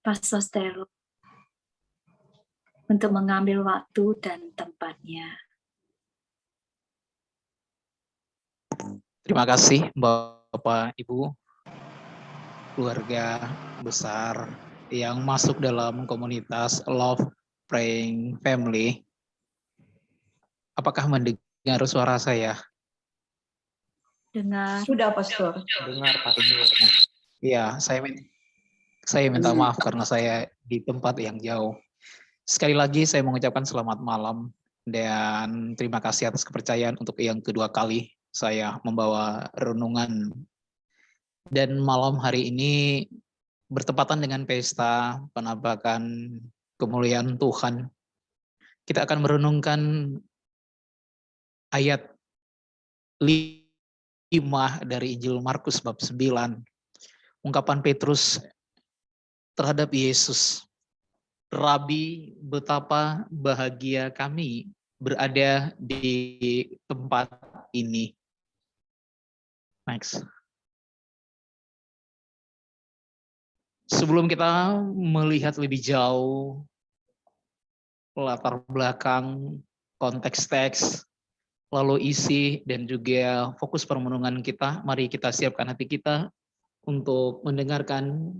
Pastor Stero untuk mengambil waktu dan tempatnya. Terima kasih Bapak, Ibu, keluarga besar yang masuk dalam komunitas Love Praying Family. Apakah mendengar suara saya? Dengar. Sudah, Pastor. Dengar, Pastor. Iya, saya minta maaf karena saya di tempat yang jauh. Sekali lagi saya mengucapkan selamat malam dan terima kasih atas kepercayaan untuk yang kedua kali saya membawa renungan. Dan malam hari ini bertepatan dengan pesta penampakan kemuliaan Tuhan. Kita akan merenungkan ayat 5 dari Injil Markus bab 9. Ungkapan Petrus terhadap Yesus. Rabi, betapa bahagia kami berada di tempat ini. Next. Sebelum kita melihat lebih jauh latar belakang, konteks teks, lalu isi dan juga fokus permenungan kita, mari kita siapkan hati kita untuk mendengarkan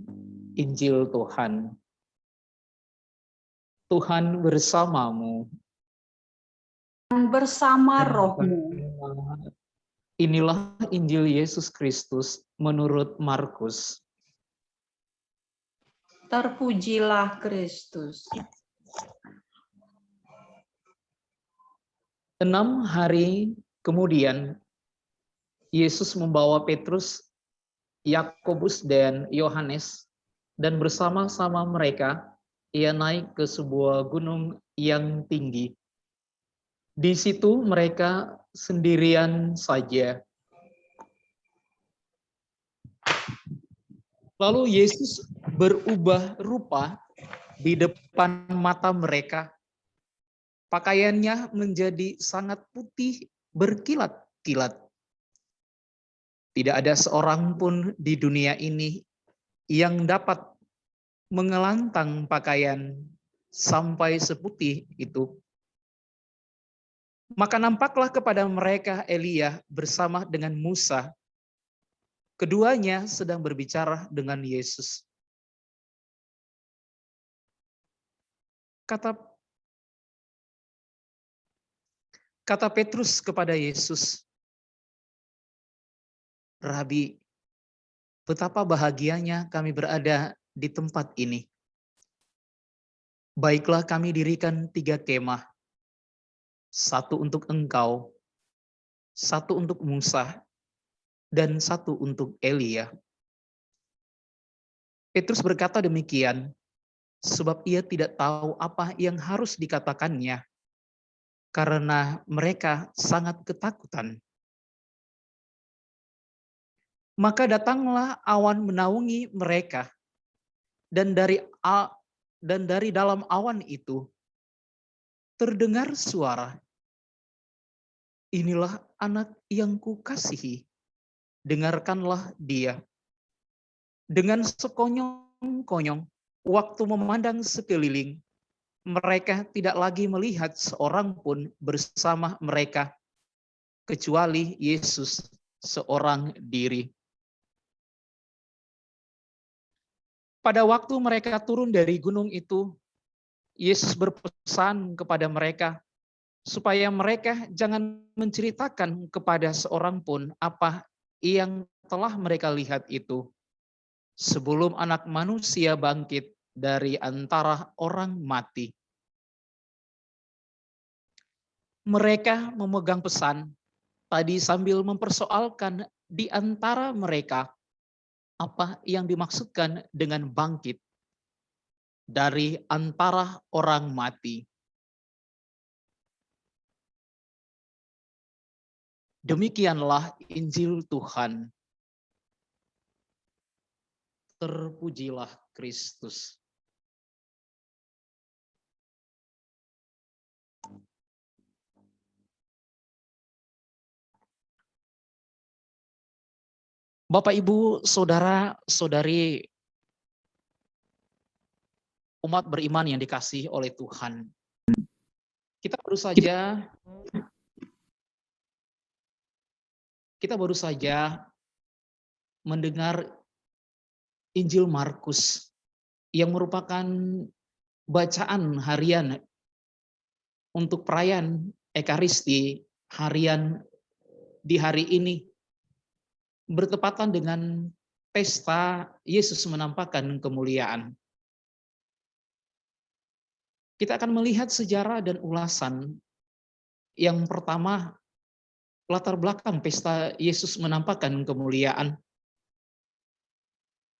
Injil Tuhan. Tuhan bersamamu. Bersama rohmu. Inilah Injil Yesus Kristus menurut Markus. Terpujilah Kristus. 6 hari kemudian, Yesus membawa Petrus, Yakobus, dan Yohanes, dan bersama-sama mereka, ia naik ke sebuah gunung yang tinggi. Di situ mereka sendirian saja. Lalu Yesus berubah rupa di depan mata mereka. Pakaiannya menjadi sangat putih berkilat-kilat. Tidak ada seorang pun di dunia ini yang dapat mengelantang pakaian sampai seputih itu. Maka nampaklah kepada mereka Elia bersama dengan Musa. Keduanya sedang berbicara dengan Yesus. Kata Petrus kepada Yesus, Rabi, betapa bahagianya kami berada di tempat ini. Baiklah kami dirikan 3 kemah. 1 untuk engkau, 1 untuk Musa, dan 1 untuk Elia. Petrus berkata demikian, sebab ia tidak tahu apa yang harus dikatakannya, karena mereka sangat ketakutan. Maka datanglah awan menaungi mereka, dan dari dalam awan itu terdengar suara, inilah anak yang kukasihi, dengarkanlah dia. Dengan sekonyong-konyong, waktu memandang sekeliling, mereka tidak lagi melihat seorang pun bersama mereka, kecuali Yesus seorang diri. Pada waktu mereka turun dari gunung itu, Yesus berpesan kepada mereka, supaya mereka jangan menceritakan kepada seorang pun apa yang telah mereka lihat itu, sebelum Anak Manusia bangkit dari antara orang mati. Mereka memegang pesan tadi sambil mempersoalkan di antara mereka apa yang dimaksudkan dengan bangkit dari antara orang mati. Demikianlah Injil Tuhan. Terpujilah Kristus. Bapak, Ibu, Saudara, Saudari, umat beriman yang dikasihi oleh Tuhan. Kita baru saja mendengar Injil Markus yang merupakan bacaan harian untuk perayaan Ekaristi harian di hari ini, bertepatan dengan pesta Yesus menampakkan kemuliaan. Kita akan melihat sejarah dan ulasan. Yang pertama, latar belakang pesta Yesus menampakkan kemuliaan.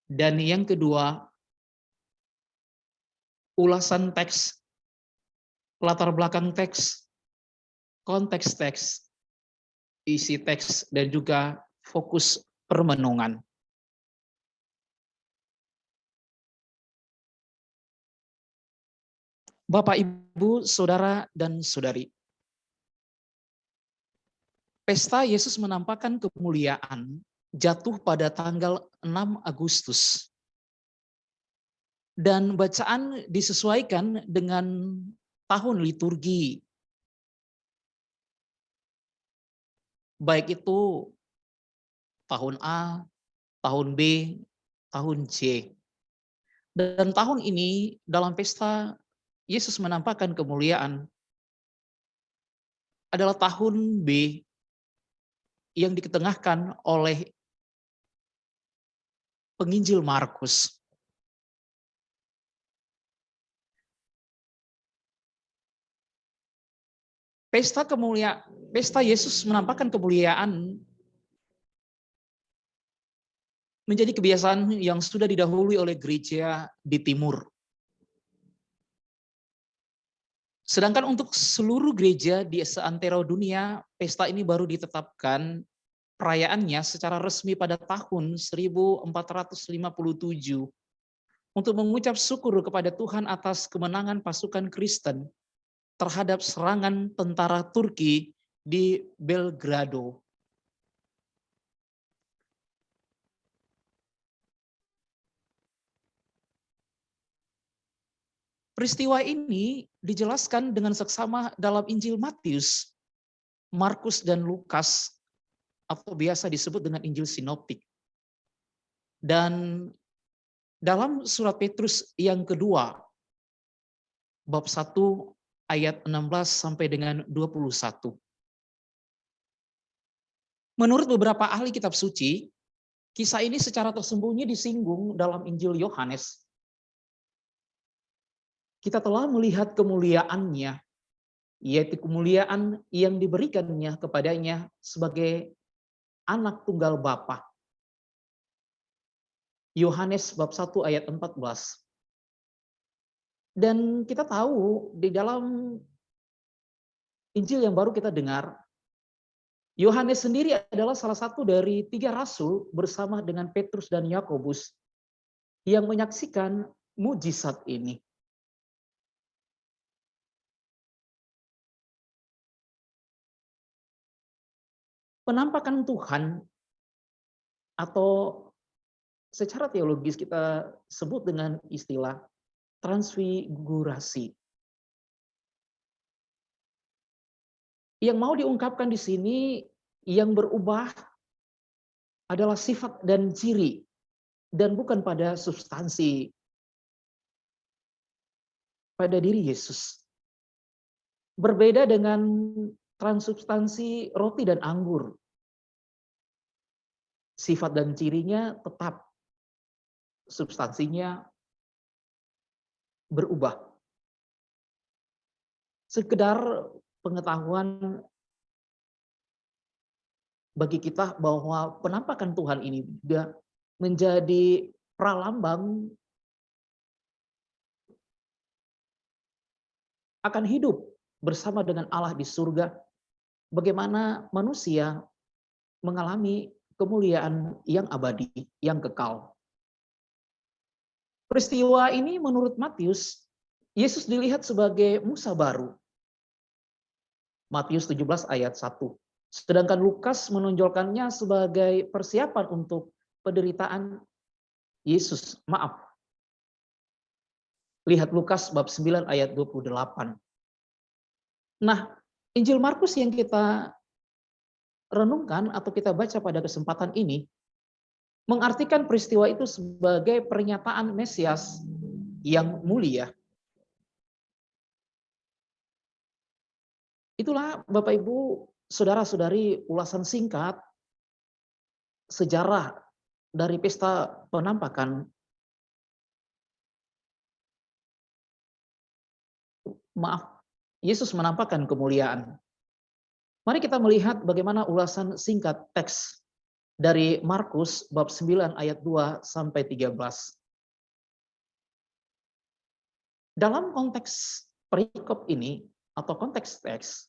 Dan yang kedua, ulasan teks, latar belakang teks, konteks teks, isi teks, dan juga fokus permenungan. Bapak, Ibu, Saudara, dan Saudari, pesta Yesus menampakkan kemuliaan jatuh pada tanggal 6 Agustus. Dan bacaan disesuaikan dengan tahun liturgi. Baik itu tahun A, tahun B, tahun C. Dan tahun ini dalam pesta Yesus menampakkan kemuliaan adalah tahun B yang diketengahkan oleh penginjil Markus. Pesta Yesus menampakkan kemuliaan menjadi kebiasaan yang sudah didahului oleh gereja di timur. Sedangkan untuk seluruh gereja di seantero dunia, pesta ini baru ditetapkan perayaannya secara resmi pada tahun 1457 untuk mengucap syukur kepada Tuhan atas kemenangan pasukan Kristen terhadap serangan tentara Turki di Belgrado. Peristiwa ini dijelaskan dengan seksama dalam Injil Matius, Markus, dan Lukas, atau biasa disebut dengan Injil Sinoptik. Dan dalam surat Petrus yang kedua, bab 1 ayat 16 sampai dengan 21. Menurut beberapa ahli kitab suci, kisah ini secara tersembunyi disinggung dalam Injil Yohanes. Kita telah melihat kemuliaannya, yaitu kemuliaan yang diberikannya kepadanya sebagai anak tunggal Bapa. Yohanes bab 1 ayat 14. Dan kita tahu di dalam Injil yang baru kita dengar, Yohanes sendiri adalah salah satu dari 3 rasul bersama dengan Petrus dan Yakobus yang menyaksikan mujizat ini. Penampakan Tuhan, atau secara teologis kita sebut dengan istilah transfigurasi. Yang mau diungkapkan di sini, yang berubah adalah sifat dan ciri, dan bukan pada substansi pada diri Yesus. Berbeda dengan transubstansi roti dan anggur. Sifat dan cirinya tetap, substansinya berubah. Sekedar pengetahuan bagi kita bahwa penampakan Tuhan ini juga menjadi pralambang akan hidup bersama dengan Allah di surga. Bagaimana manusia mengalami kemuliaan yang abadi, yang kekal. Peristiwa ini menurut Matius, Yesus dilihat sebagai Musa baru. Matius 17 ayat 1. Sedangkan Lukas menonjolkannya sebagai persiapan untuk penderitaan Yesus. Lihat Lukas bab 9 ayat 28. Nah, Injil Markus yang kita renungkan atau kita baca pada kesempatan ini mengartikan peristiwa itu sebagai pernyataan Mesias yang mulia. Itulah Bapak Ibu, saudara-saudari, ulasan singkat sejarah dari pesta penampakan, Yesus menampakkan kemuliaan. Mari kita melihat bagaimana ulasan singkat teks dari Markus bab 9 ayat 2 sampai 13. Dalam konteks perikop ini atau konteks teks,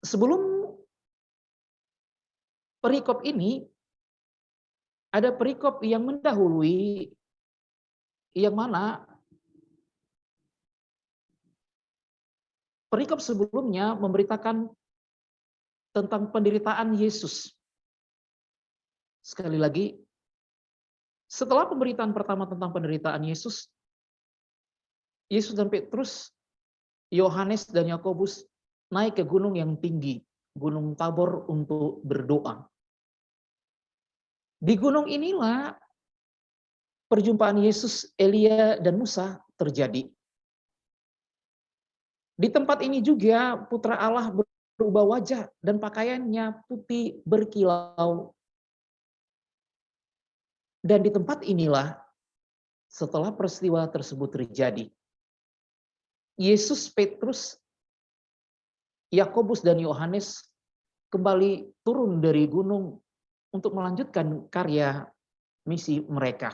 sebelum perikop ini ada perikop yang mendahului, yang mana perikop sebelumnya memberitakan tentang penderitaan Yesus. Sekali lagi, setelah pemberitaan pertama tentang penderitaan Yesus, Yesus dan Petrus, Yohanes dan Yakobus naik ke gunung yang tinggi, Gunung Tabor, untuk berdoa. Di gunung inilah perjumpaan Yesus, Elia, dan Musa terjadi. Di tempat ini juga Putra Allah berubah wajah dan pakaiannya putih berkilau. Dan di tempat inilah setelah peristiwa tersebut terjadi, Yesus, Petrus, Yakobus, dan Yohanes kembali turun dari gunung untuk melanjutkan karya misi mereka.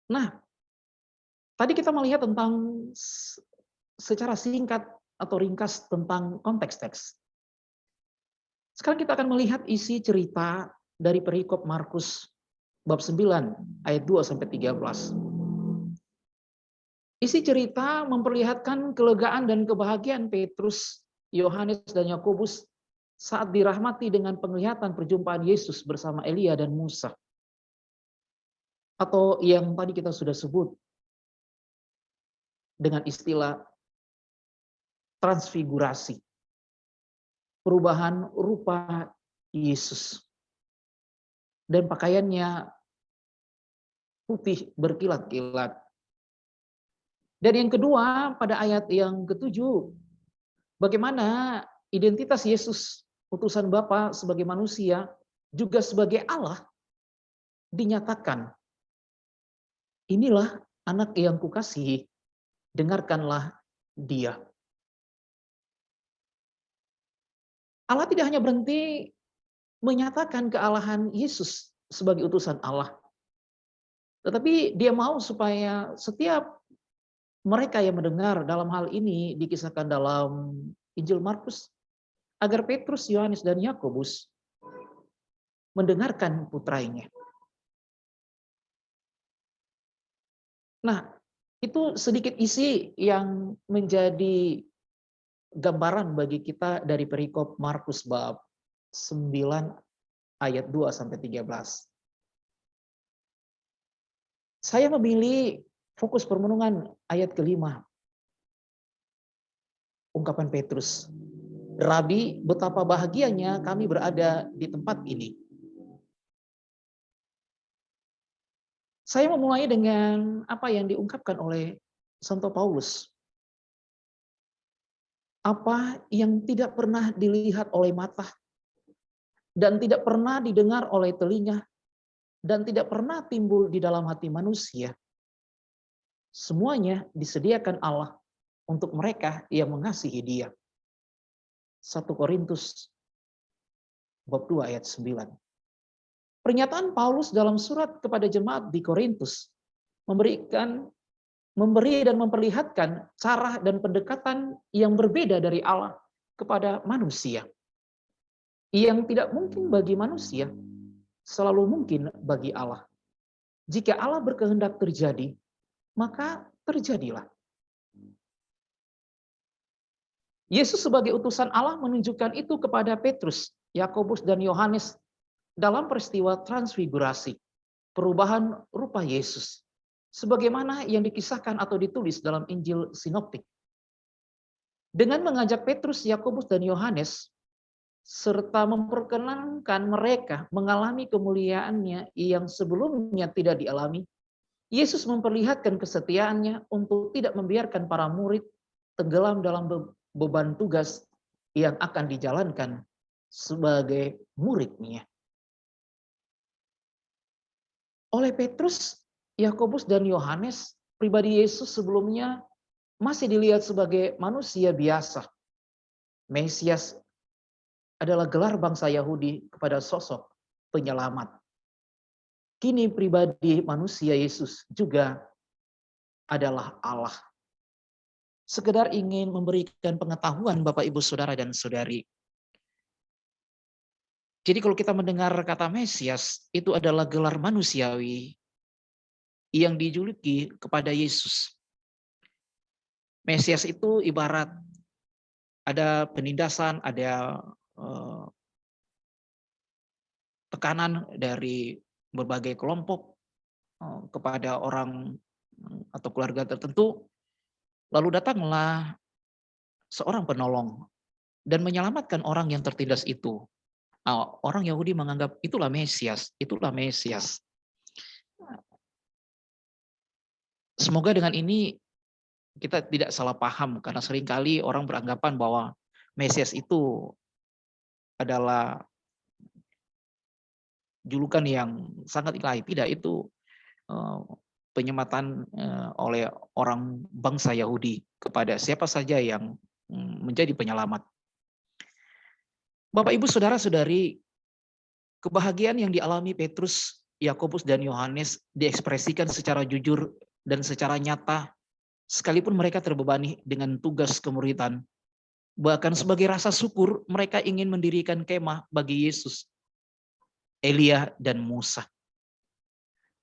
Nah, tadi kita melihat tentang secara singkat atau ringkas tentang konteks teks. Sekarang kita akan melihat isi cerita dari perikop Markus bab 9 ayat 2 sampai 13. Isi cerita memperlihatkan kelegaan dan kebahagiaan Petrus, Yohanes, dan Yakobus saat dirahmati dengan penglihatan perjumpaan Yesus bersama Elia dan Musa. Atau yang tadi kita sudah sebut dengan istilah transfigurasi. Perubahan rupa Yesus. Dan pakaiannya putih berkilat-kilat. Dan yang kedua, pada ayat yang ke-7, bagaimana identitas Yesus, utusan Bapa sebagai manusia, juga sebagai Allah, dinyatakan. Inilah anak yang kukasihi, dengarkanlah dia. Allah tidak hanya berhenti menyatakan kealahan Yesus sebagai utusan Allah, tetapi dia mau supaya setiap mereka yang mendengar, dalam hal ini dikisahkan dalam Injil Markus, agar Petrus, Yohanes, dan Yakobus mendengarkan putranya. Nah, itu sedikit isi yang menjadi gambaran bagi kita dari perikop Markus bab 9 ayat 2 sampai 13. Saya memilih fokus permenungan ayat ke-5. Ungkapan Petrus, "Rabi, betapa bahagianya kami berada di tempat ini." Saya memulai dengan apa yang diungkapkan oleh Santo Paulus. Apa yang tidak pernah dilihat oleh mata, dan tidak pernah didengar oleh telinga, dan tidak pernah timbul di dalam hati manusia, semuanya disediakan Allah untuk mereka yang mengasihi Dia. 1 Korintus bab 2 ayat 9. Pernyataan Paulus dalam surat kepada jemaat di Korintus memberi dan memperlihatkan cara dan pendekatan yang berbeda dari Allah kepada manusia. Yang tidak mungkin bagi manusia, selalu mungkin bagi Allah. Jika Allah berkehendak terjadi, maka terjadilah. Yesus sebagai utusan Allah menunjukkan itu kepada Petrus, Yakobus, dan Yohanes dalam peristiwa transfigurasi, perubahan rupa Yesus, sebagaimana yang dikisahkan atau ditulis dalam Injil Sinoptik. Dengan mengajak Petrus, Yakobus, dan Yohanes, serta memperkenankan mereka mengalami kemuliaannya yang sebelumnya tidak dialami, Yesus memperlihatkan kesetiaannya untuk tidak membiarkan para murid tenggelam dalam beban tugas yang akan dijalankan sebagai muridnya. Oleh Petrus, Yakobus, dan Yohanes, pribadi Yesus sebelumnya masih dilihat sebagai manusia biasa. Mesias adalah gelar bangsa Yahudi kepada sosok penyelamat. Kini pribadi manusia Yesus juga adalah Allah. Sekedar ingin memberikan pengetahuan Bapak, Ibu, Saudara, dan Saudari. Jadi kalau kita mendengar kata Mesias, itu adalah gelar manusiawi yang dijuluki kepada Yesus. Mesias itu ibarat ada penindasan, ada tekanan dari berbagai kelompok kepada orang atau keluarga tertentu, lalu datanglah seorang penolong dan menyelamatkan orang yang tertindas itu. Orang Yahudi menganggap itulah Mesias, itulah Mesias. Semoga dengan ini kita tidak salah paham, karena seringkali orang beranggapan bahwa Mesias itu adalah julukan yang sangat ilahi. Tidak, itu penyematan oleh orang bangsa Yahudi kepada siapa saja yang menjadi penyelamat. Bapak, Ibu, Saudara-saudari, kebahagiaan yang dialami Petrus, Yakobus, dan Yohanes diekspresikan secara jujur dan secara nyata, sekalipun mereka terbebani dengan tugas kemuridan. Bahkan sebagai rasa syukur, mereka ingin mendirikan kemah bagi Yesus, Elia, dan Musa.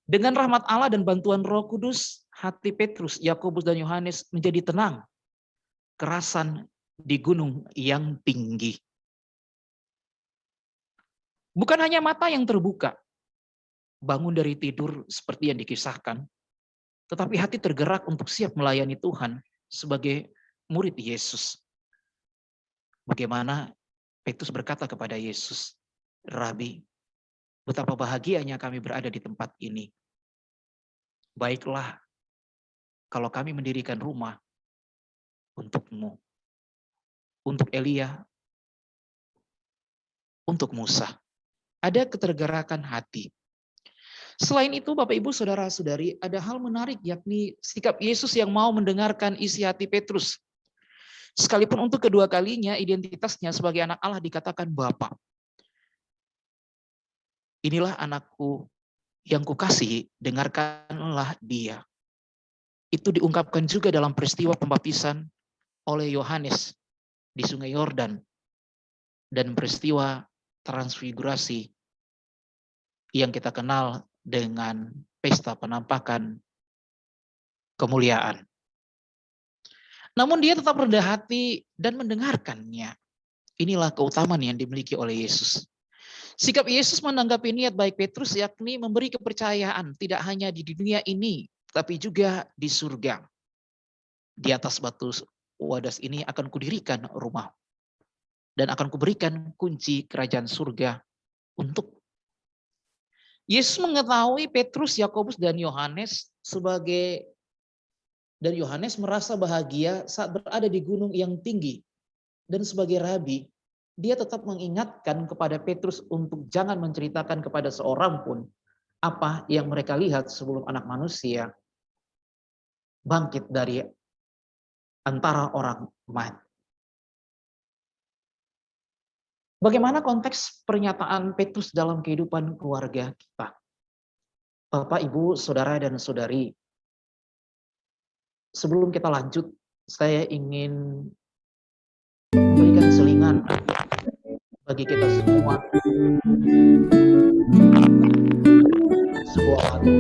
Dengan rahmat Allah dan bantuan Roh Kudus, hati Petrus, Yakobus, dan Yohanes menjadi tenang, kerasan di gunung yang tinggi. Bukan hanya mata yang terbuka, bangun dari tidur seperti yang dikisahkan, tetapi hati tergerak untuk siap melayani Tuhan sebagai murid Yesus. Bagaimana Petrus berkata kepada Yesus, "Rabi, betapa bahagianya kami berada di tempat ini. Baiklah kalau kami mendirikan rumah untuk-Mu, untuk Elia, untuk Musa." Ada ketergerakan hati. Selain itu, Bapak, Ibu, Saudara-saudari, ada hal menarik, yakni sikap Yesus yang mau mendengarkan isi hati Petrus. Sekalipun untuk kedua kalinya identitasnya sebagai anak Allah dikatakan Bapa. Inilah anakku yang kukasihi, dengarkanlah dia. Itu diungkapkan juga dalam peristiwa pembaptisan oleh Yohanes di Sungai Yordan dan peristiwa transfigurasi yang kita kenal dengan pesta penampakan kemuliaan. Namun dia tetap rendah hati dan mendengarkannya. Inilah keutamaan yang dimiliki oleh Yesus. Sikap Yesus menanggapi niat baik Petrus, yakni memberi kepercayaan tidak hanya di dunia ini, tapi juga di surga. Di atas batu wadas ini akan kudirikan rumah, dan akan kuberikan kunci kerajaan surga untuk. Yesus mengetahui Petrus, Yakobus, dan Yohanes merasa bahagia saat berada di gunung yang tinggi. Dan sebagai rabi, dia tetap mengingatkan kepada Petrus untuk jangan menceritakan kepada seorang pun apa yang mereka lihat sebelum Anak Manusia bangkit dari antara orang mati. Bagaimana konteks pernyataan Petrus dalam kehidupan keluarga kita? Bapak, Ibu, Saudara, dan Saudari, sebelum kita lanjut, saya ingin memberikan selingan bagi kita semua. Sebuah lagu.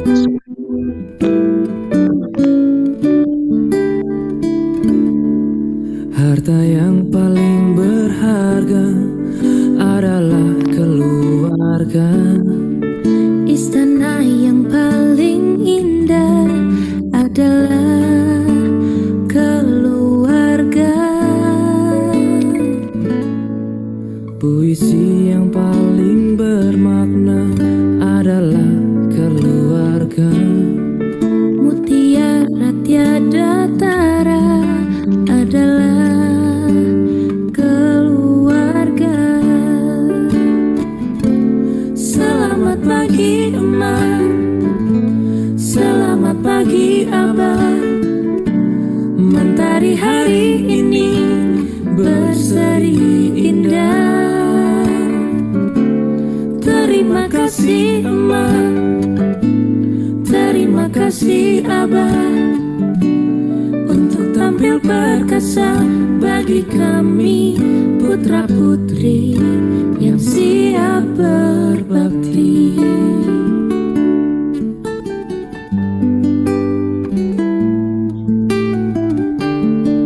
Harta yang paling berharga adalah keluarga. keluarga. Istana yang paling indah adalah keluarga. Puisi yang paling bermakna adalah keluarga. Mutiara tiada tara adalah keluarga. Selamat pagi emak, selamat pagi abah. Mentari hari ini berseri indah. Terima kasih emak, terima kasih abah, untuk tampil perkasa bagi kami putra putri yang siap berbakti.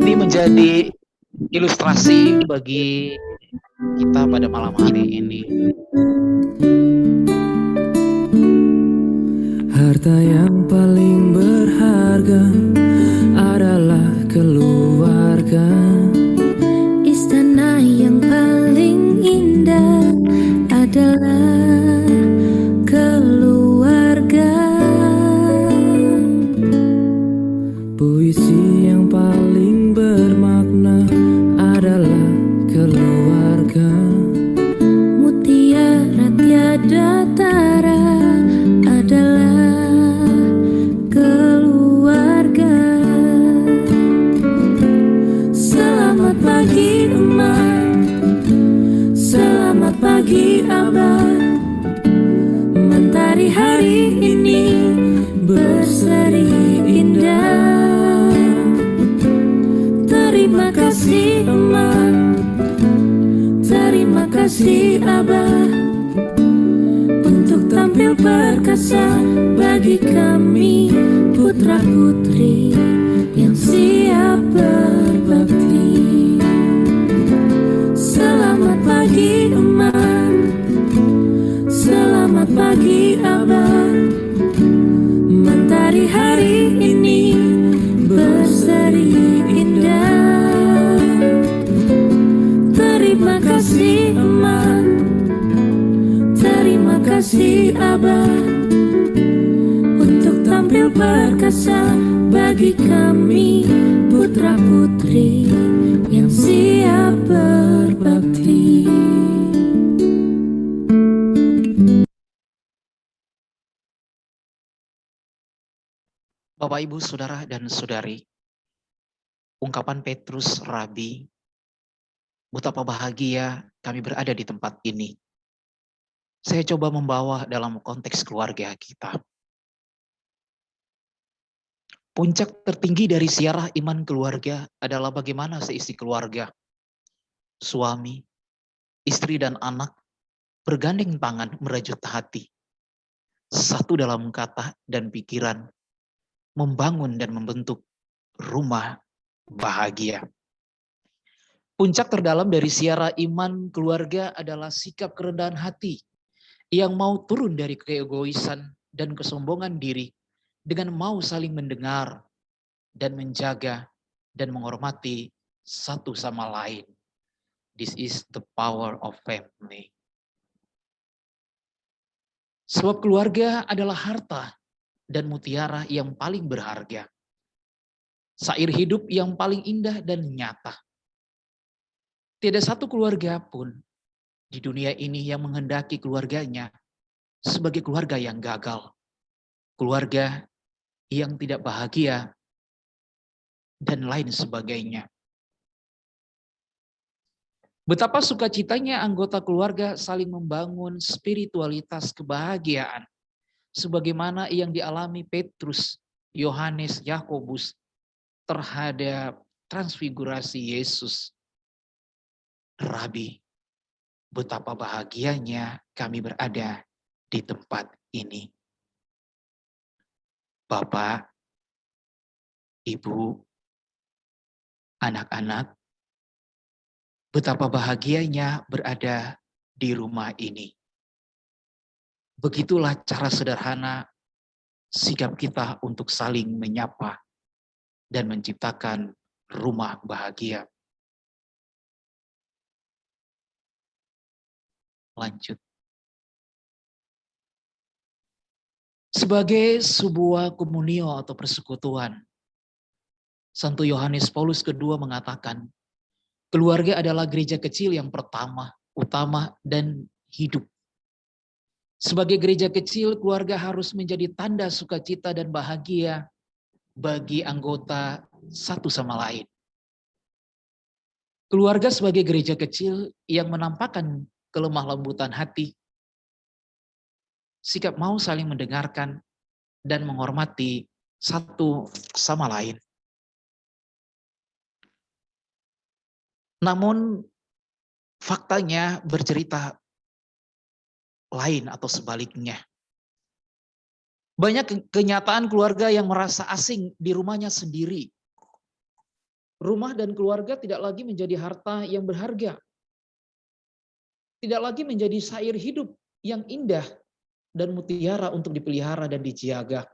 Ini menjadi ilustrasi bagi kita pada malam hari ini. Harta yang paling berharga adalah keluarga. Istana yang paling indah adalah keluarga. Puisi yang paling bermakna adalah keluarga. Mutiara tiada tara adalah keluarga. Selamat pagi emak, selamat pagi abah. Mentari hari ini berseri indah. Terima kasih emak, terima kasih abah, untuk tampil perkasa bagi kami putra putri yang siap berbakti. Selamat pagi emak, selamat pagi abah. Mentari hari ini berseri indah. Terima kasih emak, terima kasih abah, untuk tampil perkasa bagi kami putra putri yang siap berbakti. Bapak, Ibu, Saudara, dan Saudari, ungkapan Petrus Rabi, betapa bahagia kami berada di tempat ini. Saya coba membawa dalam konteks keluarga kita. Puncak tertinggi dari siarah iman keluarga adalah bagaimana seisi keluarga, suami, istri, dan anak bergandeng tangan merajut hati, satu dalam kata dan pikiran, membangun dan membentuk rumah bahagia. Puncak terdalam dari siara iman keluarga adalah sikap kerendahan hati yang mau turun dari keegoisan dan kesombongan diri dengan mau saling mendengar dan menjaga dan menghormati satu sama lain. This is the power of family. Sebab keluarga adalah harta dan mutiara yang paling berharga. Sair hidup yang paling indah dan nyata. Tidak satu keluarga pun di dunia ini yang menghendaki keluarganya sebagai keluarga yang gagal. Keluarga yang tidak bahagia dan lain sebagainya. Betapa sukacitanya anggota keluarga saling membangun spiritualitas kebahagiaan. Sebagaimana yang dialami Petrus, Yohanes, Yakobus terhadap transfigurasi Yesus. Rabi, betapa bahagianya kami berada di tempat ini. Bapak, Ibu, anak-anak, betapa bahagianya berada di rumah ini. Begitulah cara sederhana sikap kita untuk saling menyapa dan menciptakan rumah bahagia. Lanjut. Sebagai sebuah komunio atau persekutuan, Santo Yohanes Paulus II mengatakan, keluarga adalah gereja kecil yang pertama, utama, dan hidup. Sebagai gereja kecil, keluarga harus menjadi tanda sukacita dan bahagia bagi anggota satu sama lain. Keluarga sebagai gereja kecil yang menampakkan kelemah lembutan hati, sikap mau saling mendengarkan dan menghormati satu sama lain. Namun faktanya bercerita lain atau sebaliknya. Banyak kenyataan keluarga yang merasa asing di rumahnya sendiri. Rumah dan keluarga tidak lagi menjadi harta yang berharga. Tidak lagi menjadi sair hidup yang indah dan mutiara untuk dipelihara dan dijaga.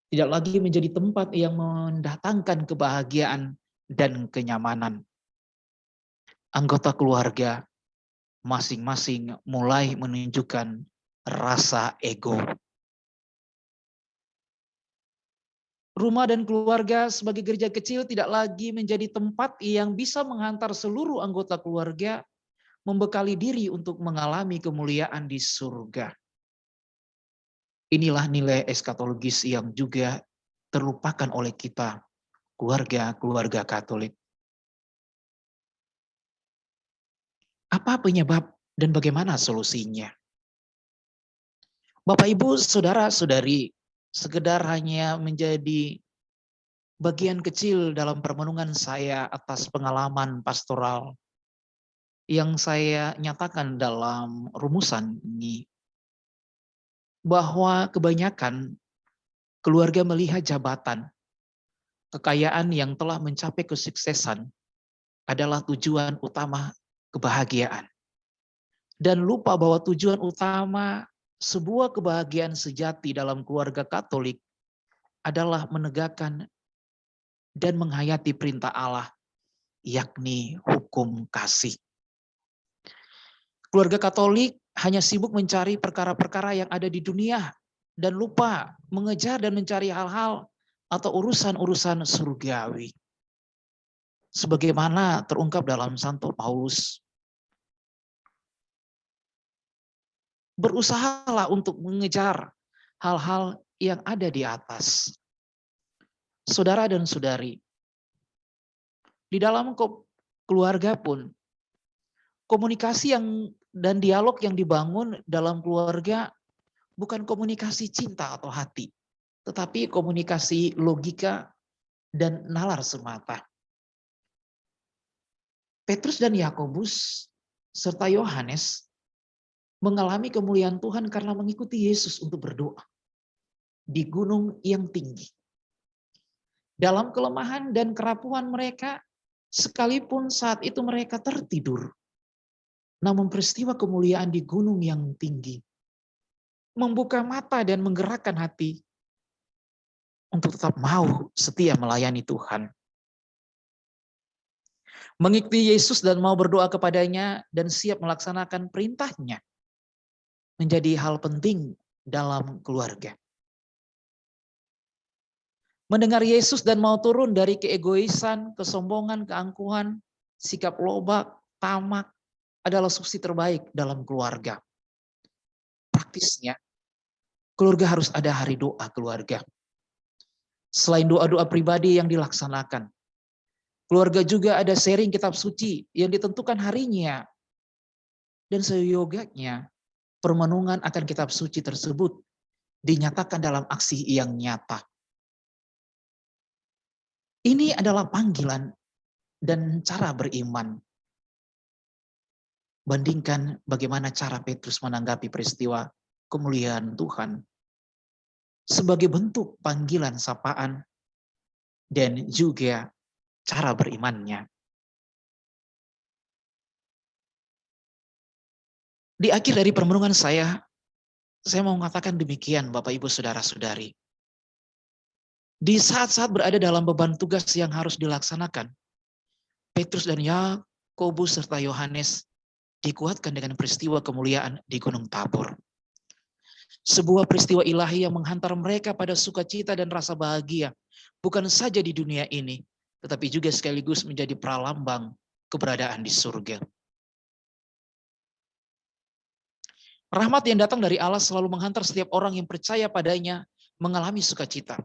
Tidak lagi menjadi tempat yang mendatangkan kebahagiaan dan kenyamanan. Anggota keluarga masing-masing mulai menunjukkan rasa ego. Rumah dan keluarga sebagai gereja kecil tidak lagi menjadi tempat yang bisa menghantar seluruh anggota keluarga membekali diri untuk mengalami kemuliaan di surga. Inilah nilai eskatologis yang juga terlupakan oleh kita, keluarga Katolik. Apa penyebab dan bagaimana solusinya? Bapak, Ibu, Saudara-saudari, sekedar hanya menjadi bagian kecil dalam permenungan saya atas pengalaman pastoral yang saya nyatakan dalam rumusan ini, bahwa kebanyakan keluarga melihat jabatan, kekayaan yang telah mencapai kesuksesan adalah tujuan utama kebahagiaan. Dan lupa bahwa tujuan utama sebuah kebahagiaan sejati dalam keluarga Katolik adalah menegakkan dan menghayati perintah Allah, yakni hukum kasih. Keluarga Katolik hanya sibuk mencari perkara-perkara yang ada di dunia dan lupa mengejar dan mencari hal-hal atau urusan-urusan surgawi. Sebagaimana terungkap dalam Santo Paulus, berusahalah untuk mengejar hal-hal yang ada di atas. Saudara dan saudari, di dalam keluarga pun, komunikasi dan dialog yang dibangun dalam keluarga bukan komunikasi cinta atau hati, tetapi komunikasi logika dan nalar semata. Petrus dan Yakobus serta Yohanes mengalami kemuliaan Tuhan karena mengikuti Yesus untuk berdoa di gunung yang tinggi. Dalam kelemahan dan kerapuhan mereka, sekalipun saat itu mereka tertidur, namun peristiwa kemuliaan di gunung yang tinggi membuka mata dan menggerakkan hati untuk tetap mau setia melayani Tuhan. Mengikuti Yesus dan mau berdoa kepadanya dan siap melaksanakan perintahnya menjadi hal penting dalam keluarga. Mendengar Yesus dan mau turun dari keegoisan, kesombongan, keangkuhan, sikap lobak, tamak adalah solusi terbaik dalam keluarga. Praktisnya, keluarga harus ada hari doa keluarga. Selain doa-doa pribadi yang dilaksanakan, keluarga juga ada sharing kitab suci yang ditentukan harinya. Dan seyoganya, permenungan akan kitab suci tersebut dinyatakan dalam aksi yang nyata. Ini adalah panggilan dan cara beriman. Bandingkan bagaimana cara Petrus menanggapi peristiwa kemuliaan Tuhan sebagai bentuk panggilan sapaan dan juga cara berimannya. Di akhir dari permenungan saya Saya mau mengatakan demikian, Bapak Ibu Saudara-saudari. Di saat-saat berada dalam beban tugas yang harus dilaksanakan, Petrus dan Yakobus serta Yohanes dikuatkan dengan peristiwa kemuliaan di Gunung Tabor. Sebuah peristiwa ilahi yang menghantar mereka pada sukacita dan rasa bahagia, bukan saja di dunia ini, tetapi juga sekaligus menjadi pralambang keberadaan di surga. Rahmat yang datang dari Allah selalu menghantar setiap orang yang percaya padanya mengalami sukacita,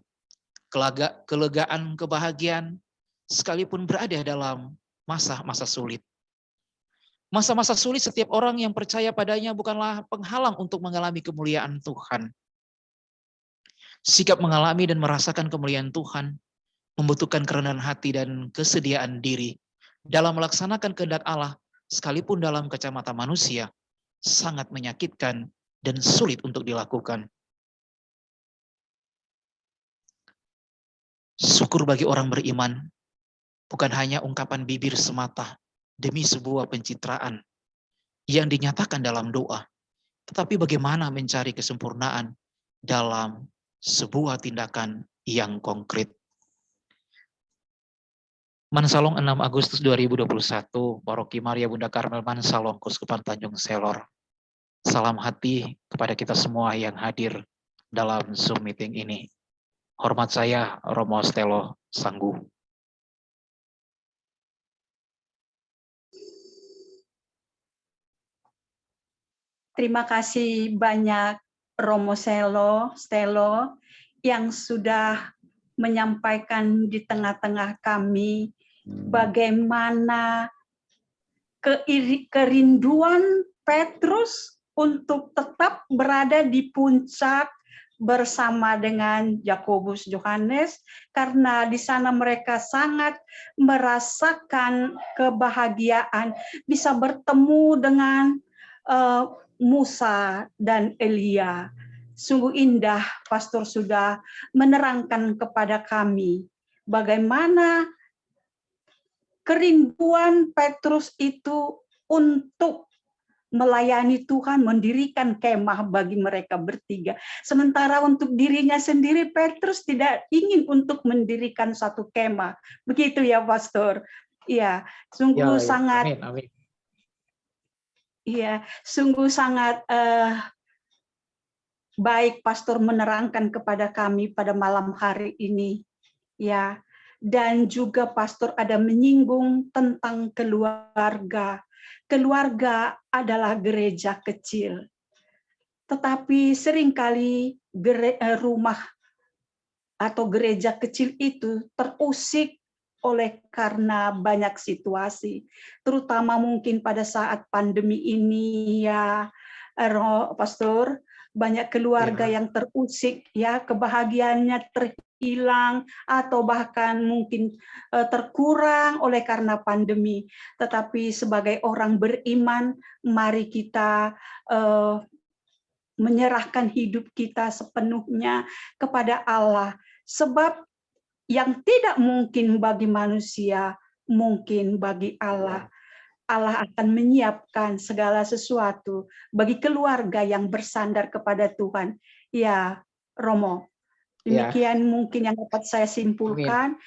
kelegaan, kebahagiaan, sekalipun berada dalam masa-masa sulit. Masa-masa sulit setiap orang yang percaya padanya bukanlah penghalang untuk mengalami kemuliaan Tuhan. Sikap mengalami dan merasakan kemuliaan Tuhan membutuhkan kerendahan hati dan kesediaan diri dalam melaksanakan kehendak Allah, sekalipun dalam kacamata manusia, sangat menyakitkan dan sulit untuk dilakukan. Syukur bagi orang beriman bukan hanya ungkapan bibir semata demi sebuah pencitraan yang dinyatakan dalam doa, tetapi bagaimana mencari kesempurnaan dalam sebuah tindakan yang konkret. Mansalong 6 Agustus 2021, Paroki Maria Bunda Karmel Mansalong, Kuskupan Tanjung Selor. Salam hati kepada kita semua yang hadir dalam Zoom meeting ini. Hormat saya, Romo Stelo Sanggu. Terima kasih banyak Romo Stelo yang sudah menyampaikan di tengah-tengah kami bagaimana kerinduan Petrus untuk tetap berada di puncak bersama dengan Yakobus, Yohanes, karena di sana mereka sangat merasakan kebahagiaan bisa bertemu dengan Musa dan Elia. Sungguh indah, Pastor sudah menerangkan kepada kami bagaimana kerinduan Petrus itu untuk melayani Tuhan, mendirikan kemah bagi mereka bertiga. Sementara untuk dirinya sendiri, Petrus tidak ingin untuk mendirikan satu kemah. Begitu ya, Pastor? Iya, sungguh sangat. Amin. Iya, sungguh sangat baik Pastor menerangkan kepada kami pada malam hari ini. Ya, dan juga Pastor ada menyinggung tentang keluarga. Keluarga adalah gereja kecil. Tetapi seringkali rumah atau gereja kecil itu terusik oleh karena banyak situasi, terutama mungkin pada saat pandemi ini ya, Pastor, banyak keluarga yang terusik ya, kebahagiaannya terhilang atau bahkan mungkin terkurang oleh karena pandemi. Tetapi sebagai orang beriman, mari kita menyerahkan hidup kita sepenuhnya kepada Allah, sebab yang tidak mungkin bagi manusia, mungkin bagi Allah. Allah akan menyiapkan segala sesuatu bagi keluarga yang bersandar kepada Tuhan. Ya, Romo, demikian mungkin yang dapat saya simpulkan.